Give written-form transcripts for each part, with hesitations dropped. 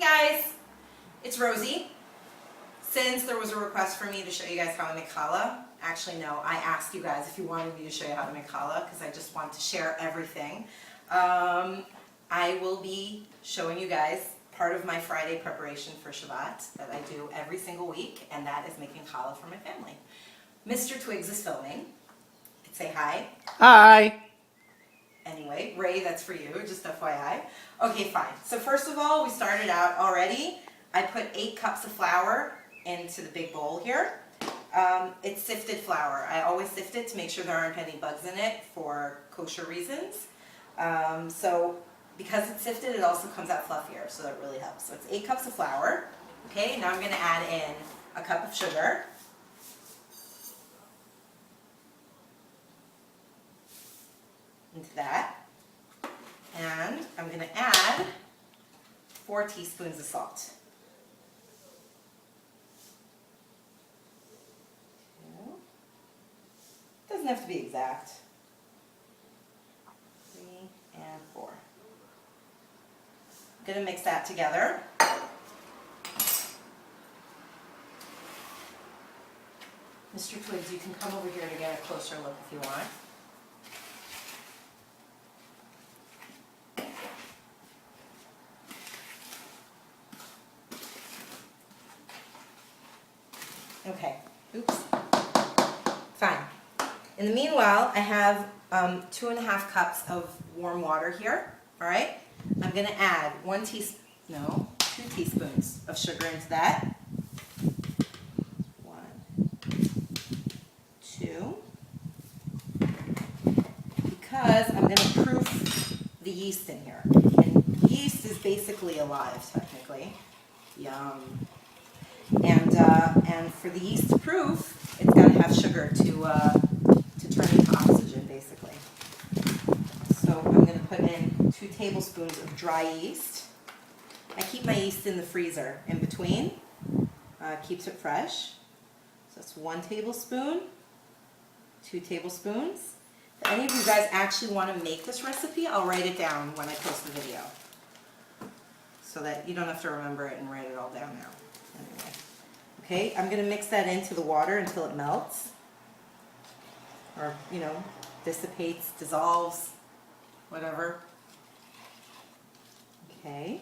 Hey guys, it's Rosie. Since there was a request for me to show you guys how I make challah, actually no, I asked you guys if you wanted me to show you how to make challah because I just want to share everything. I will be showing you guys part of my Friday preparation for Shabbat that I do every single week, and that is making challah for my family. Mr. Twigs is filming. Say hi. Hi. Anyway, Ray, that's for you, just FYI. Okay, fine. So first of all, we started out already. I put 8 cups of flour into the big bowl here. It's sifted flour. I always sift it to make sure there aren't any bugs in it for kosher reasons. So because it's sifted, it also comes out fluffier, so that really helps. So it's 8 cups of flour. Okay, now I'm going to add in a cup of sugar. Into that, and I'm going to add 4 teaspoons of salt. 2. Doesn't have to be exact. 3 and 4. I'm going to mix that together. Mr. Twigs, you can come over here to get a closer look if you want. Okay, oops, fine. In the meanwhile, I have 2½ cups of warm water here, all right? I'm gonna add 2 teaspoons of sugar into that. 1, 2, because I'm gonna proof the yeast in here. And yeast is basically alive, technically. Yum. And for the yeast to proof, it's got to have sugar to turn into oxygen, basically. So I'm going to put in 2 tablespoons of dry yeast. I keep my yeast in the freezer in between. Keeps it fresh. So that's 1 tablespoon, 2 tablespoons. If any of you guys actually want to make this recipe, I'll write it down when I post the video, so that you don't have to remember it and write it all down now. Anyway. Okay, I'm going to mix that into the water until it melts, or, you know, dissipates, dissolves, whatever. Okay.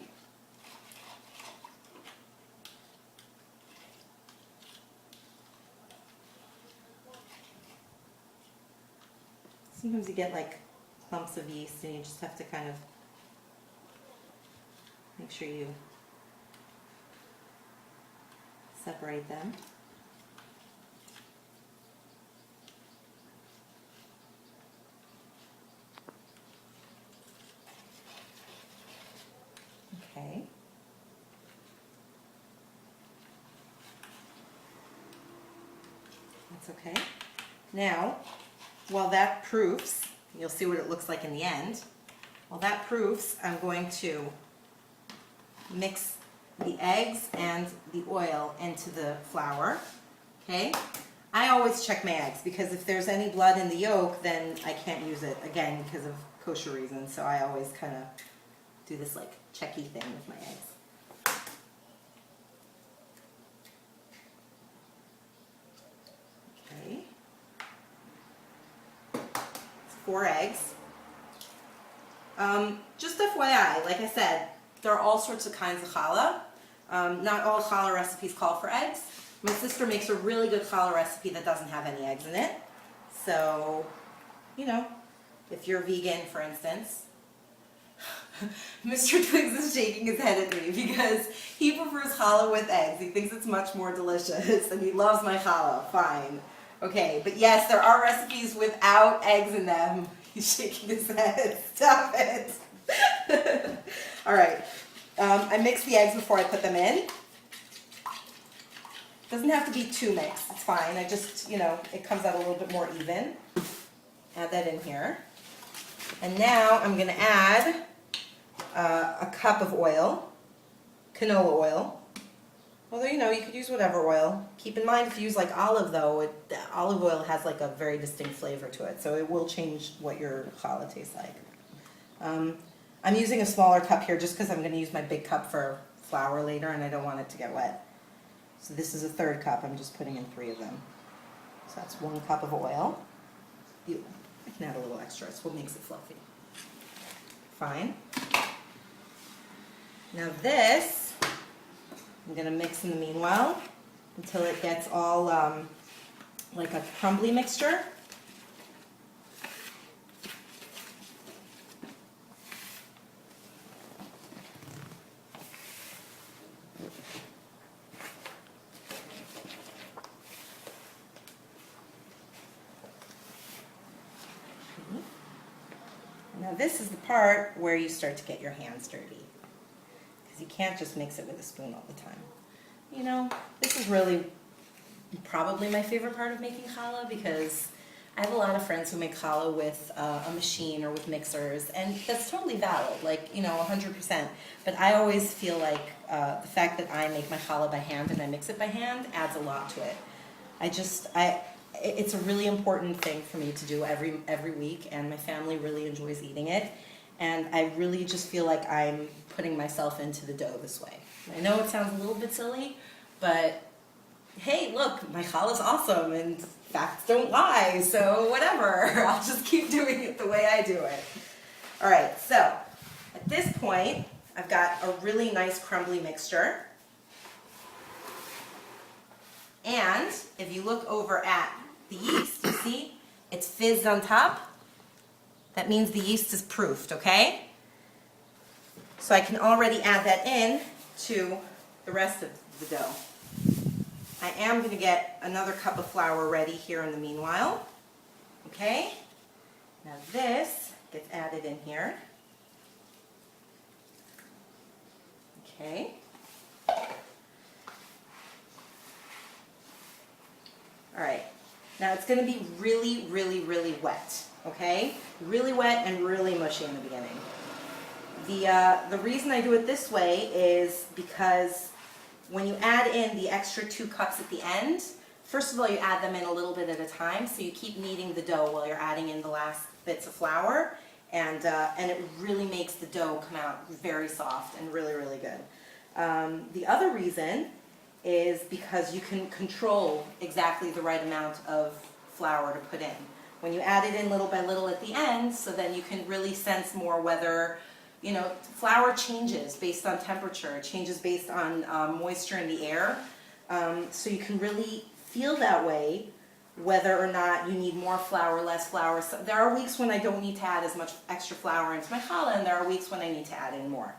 Sometimes you get like clumps of yeast and you just have to kind of make sure you separate them. Okay. That's okay. Now, while that proofs, you'll see what it looks like in the end. While that proofs, I'm going to mix the eggs and the oil into the flour. Okay? I always check my eggs because if there's any blood in the yolk, then I can't use it again because of kosher reasons. So I always kind of do this like checky thing with my eggs. Okay. It's 4 eggs. Just FYI, like I said, there are all sorts of kinds of challah. Not all challah recipes call for eggs. My sister makes a really good challah recipe that doesn't have any eggs in it. So, you know, if you're vegan, for instance. Mr. Twigs is shaking his head at me because he prefers challah with eggs. He thinks it's much more delicious, and he loves my challah. Fine. Okay, but yes, there are recipes without eggs in them. He's shaking his head. Stop it. All right. I mix the eggs before I put them in. Doesn't have to be too mixed. It's fine. I just, you know, it comes out a little bit more even. Add that in here. And now I'm going to add a cup of oil, canola oil. Although, you know, you could use whatever oil. Keep in mind if you use like olive, though, olive oil has like a very distinct flavor to it. So it will change what your challah tastes like. I'm using a smaller cup here just because I'm going to use my big cup for flour later and I don't want it to get wet. So this is a third cup. I'm just putting in 3 of them. So that's 1 cup of oil. I can add a little extra. It's what makes it fluffy. Fine. Now this, I'm going to mix in the meanwhile until it gets all like a crumbly mixture. Now this is the part where you start to get your hands dirty, because you can't just mix it with a spoon all the time. You know, this is really probably my favorite part of making challah, because I have a lot of friends who make challah with a machine or with mixers, and that's totally valid, like, you know, 100%. But I always feel like the fact that I make my challah by hand and I mix it by hand adds a lot to it. It's a really important thing for me to do every week, and my family really enjoys eating it. And I really just feel like I'm putting myself into the dough this way. I know it sounds a little bit silly, but hey, look, my challah's awesome, and facts don't lie, so whatever. I'll just keep doing it the way I do it. All right, so at this point, I've got a really nice crumbly mixture. And if you look over at the yeast, you see it's fizzed on top. That means the yeast is proofed, okay? So I can already add that in to the rest of the dough. I am going to get another cup of flour ready here in the meanwhile. Okay? Now this gets added in here. Okay. All right. Now it's going to be really, really, really wet. Okay? Really wet and really mushy in the beginning. The reason I do it this way is because when you add in the extra 2 cups at the end, first of all, you add them in a little bit at a time, so you keep kneading the dough while you're adding in the last bits of flour, and it really makes the dough come out very soft and really, really good. The other reason is because you can control exactly the right amount of flour to put in. When you add it in little by little at the end, so then you can really sense more whether, you know, flour changes based on temperature, it changes based on moisture in the air. So you can really feel that way whether or not you need more flour, less flour. So there are weeks when I don't need to add as much extra flour into my challah, and there are weeks when I need to add in more.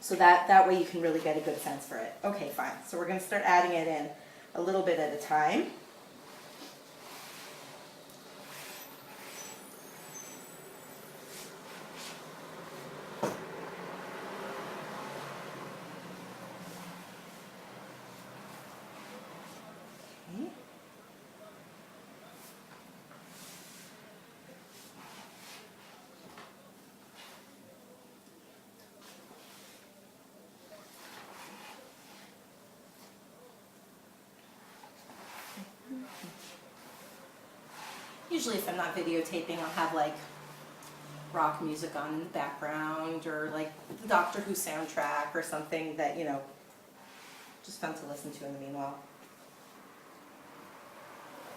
So that way you can really get a good sense for it. Okay, fine. So we're going to start adding it in a little bit at a time. Usually if I'm not videotaping, I'll have like rock music on in the background, or like the Doctor Who soundtrack or something that, you know, just fun to listen to in the meanwhile.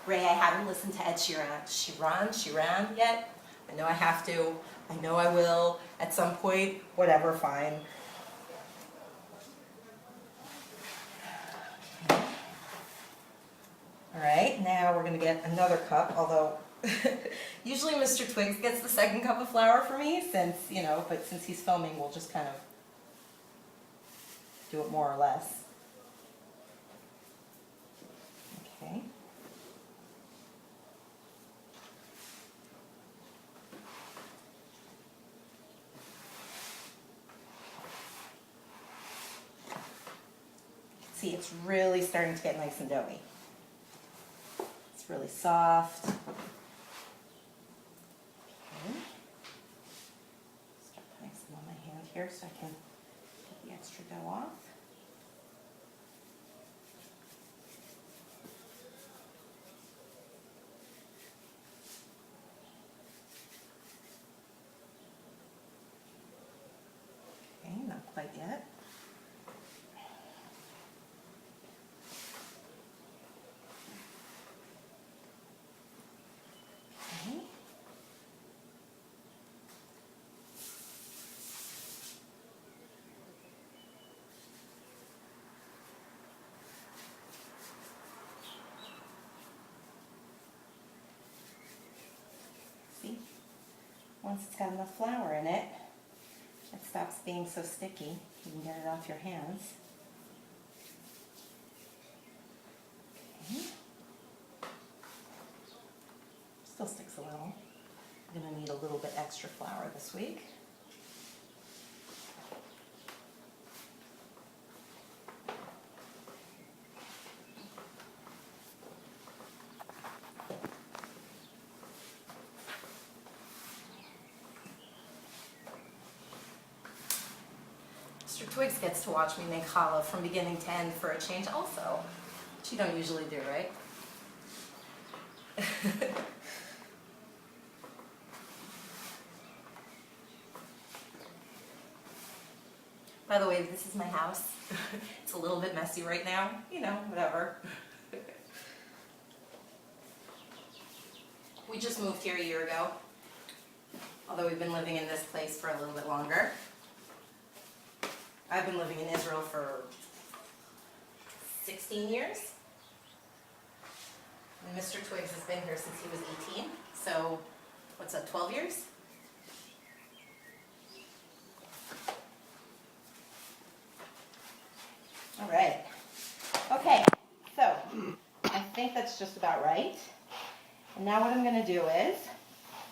Ray, I haven't listened to Ed Sheeran yet. I know I have to. I know I will at some point. Whatever, fine. All right, now we're going to get another cup, although usually Mr. Twiggs gets the second cup of flour for me, since, you know, but since he's filming, we'll just kind of do it more or less. Okay. See, it's really starting to get nice and doughy. It's really soft. Okay. Start putting some on my hand here so I can get the extra dough off. Okay, not quite yet. once it's got enough flour in it, it stops being so sticky. You can get it off your hands. Okay. Still sticks a little. I'm going to need a little bit extra flour this week. Mr. Twigs gets to watch me make challah from beginning to end for a change also. Which you don't usually do, right? By the way, this is my house. It's a little bit messy right now. You know, whatever. We just moved here a year ago. Although we've been living in this place for a little bit longer. I've been living in Israel for 16 years. And Mr. Twigs has been here since he was 18. So, what's that, 12 years? All right. Okay, so I think that's just about right. And now what I'm going to do is,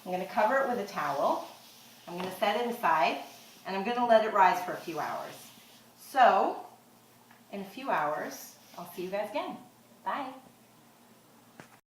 I'm going to cover it with a towel. I'm going to set it aside, and I'm going to let it rise for a few hours. So, in a few hours, I'll see you guys again. Bye.